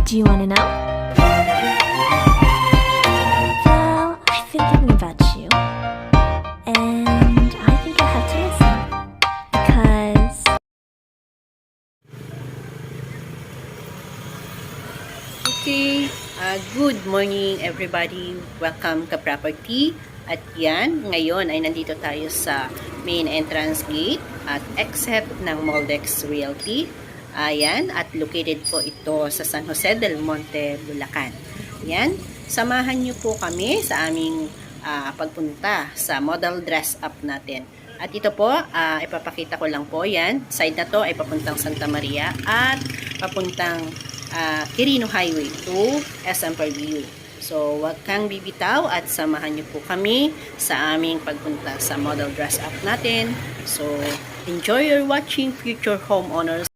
Do you want to know? Well, I've been thinking about you. And I think I have to listen. Because Okay, good morning everybody. Welcome ka property. At yan, ngayon ay nandito tayo sa main entrance gate at exit ng Moldex Realty. Ayan, at located po ito sa San Jose del Monte, Bulacan. Yan, samahan niyo po kami sa aming pagpunta sa model dress up natin. At ito po, ipapakita ko lang po yan. Side na to ay papuntang Santa Maria at papuntang Quirino Highway to SM Fairview. So, wag kang bibitaw at samahan niyo po kami sa aming pagpunta sa model dress up natin. So, enjoy your watching future homeowners.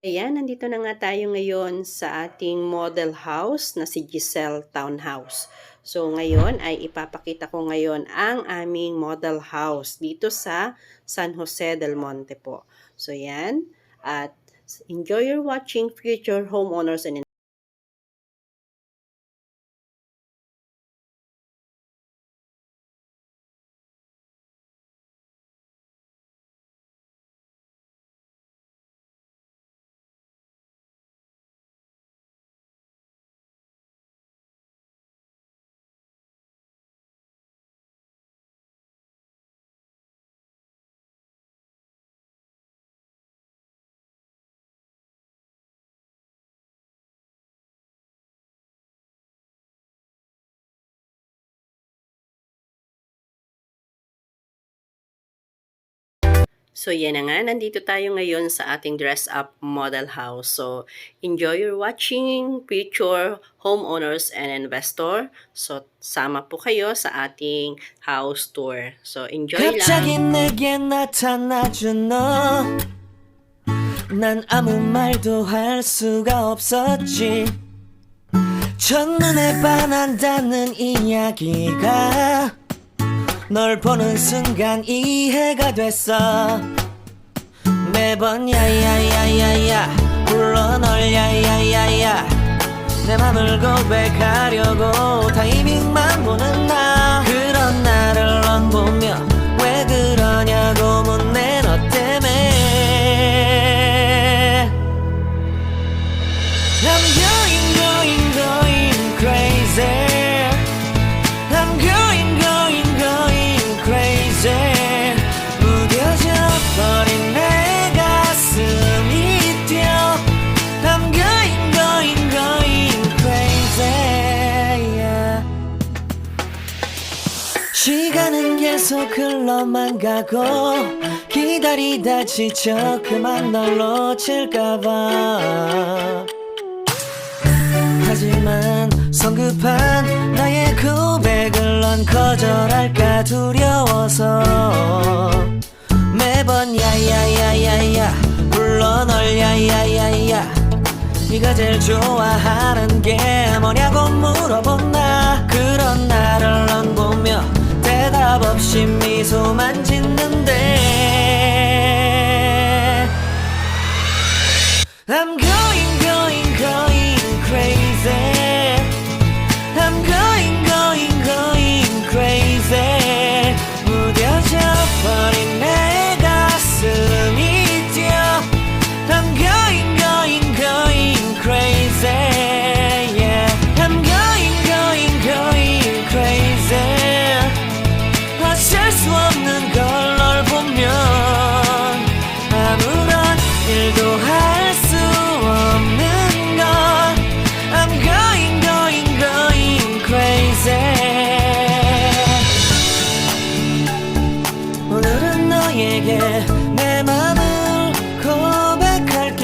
Ayan, nandito na nga tayo ngayon sa ating model house na si Giselle Townhouse. So ngayon ay ipapakita ko ngayon ang aming model house dito sa San Jose del Monte po. So yan, at enjoy your watching future homeowners and So yan na nga, nandito tayo ngayon sa ating dress-up model house. So enjoy your watching future homeowners and investor. So sama po kayo sa ating house tour. So enjoy 갑자기 lang. 내게 나타나준 너. 난 아무 말도 할 수가 없었지. 첫눈에 반한다는 이야기가 널 보는 순간 이해가 됐어. 매번 야야야야야 불러 널 야야야야 내 맘을 고백하려고 타이밍만 보는 나. 그런 나를 넌 보며 왜 그러냐고 묻네 너 때문에. I'm going crazy. I'm going crazy. 무뎌져 버린 내 가슴이 뛰어. I'm going crazy. Yeah. 시간은 계속 흘러만 가고 기다리다 지쳐 그만 널 놓칠까봐. 하지만 성급한 나의 고백을 넌 거절할까 두려워서 매번 야야야야야 불러 널 야야야야 네가 제일 좋아하는 게 뭐냐고 물어본 나. 그런 나를 넌 보며 대답 없이 미소만 짓는데 I'm going crazy. I'm going crazy. 무뎌져 버린 내 가슴이 뛰어. I'm going crazy. Yeah. I'm going crazy. 어쩔 수 없는 걸 널 보면 아무런 일도 할 수 없는 걸. I'm going crazy. 오늘은 너에게 내 맘을 고백할게.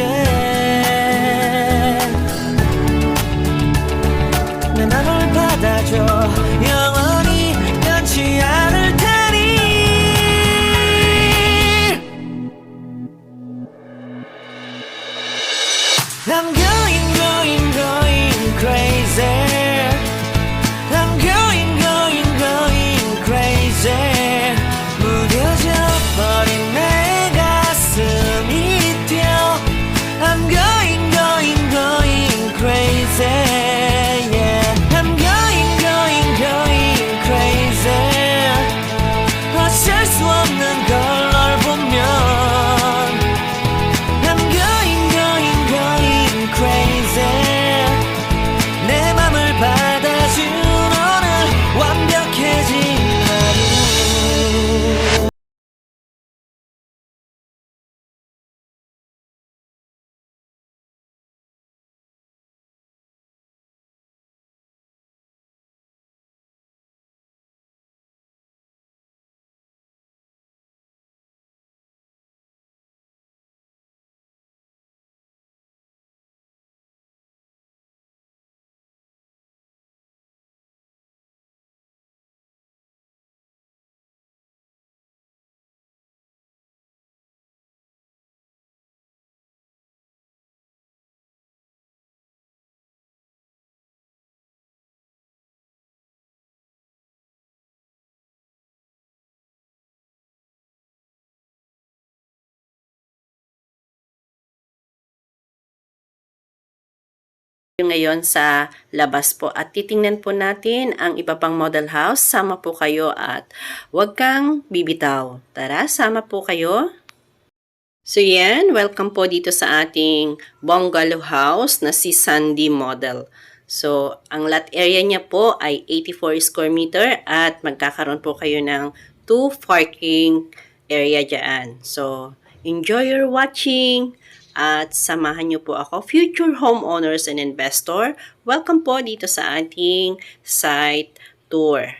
내 맘을 받아줘. 영원히 변치 않을 테니. I'm going crazy. I'm going crazy. 무뎌져 버린 내 가슴이 뛰어. I'm going crazy. Yeah. I'm going crazy. 어쩔 수 없는 걸 널 보면 I'm going crazy. Ngayon sa labas po at titingnan po natin ang iba pang model house. Sama po kayo at huwag kang bibitaw. Tara, sama po kayo. So yan, welcome po dito sa ating bungalow house na si Sandy Model. So, ang lot area niya po ay 84 square meter at magkakaroon po kayo ng 2 parking area dyan. So, enjoy your watching! At samahan niyo po ako, future homeowners and investor. Welcome po dito sa ating site tour.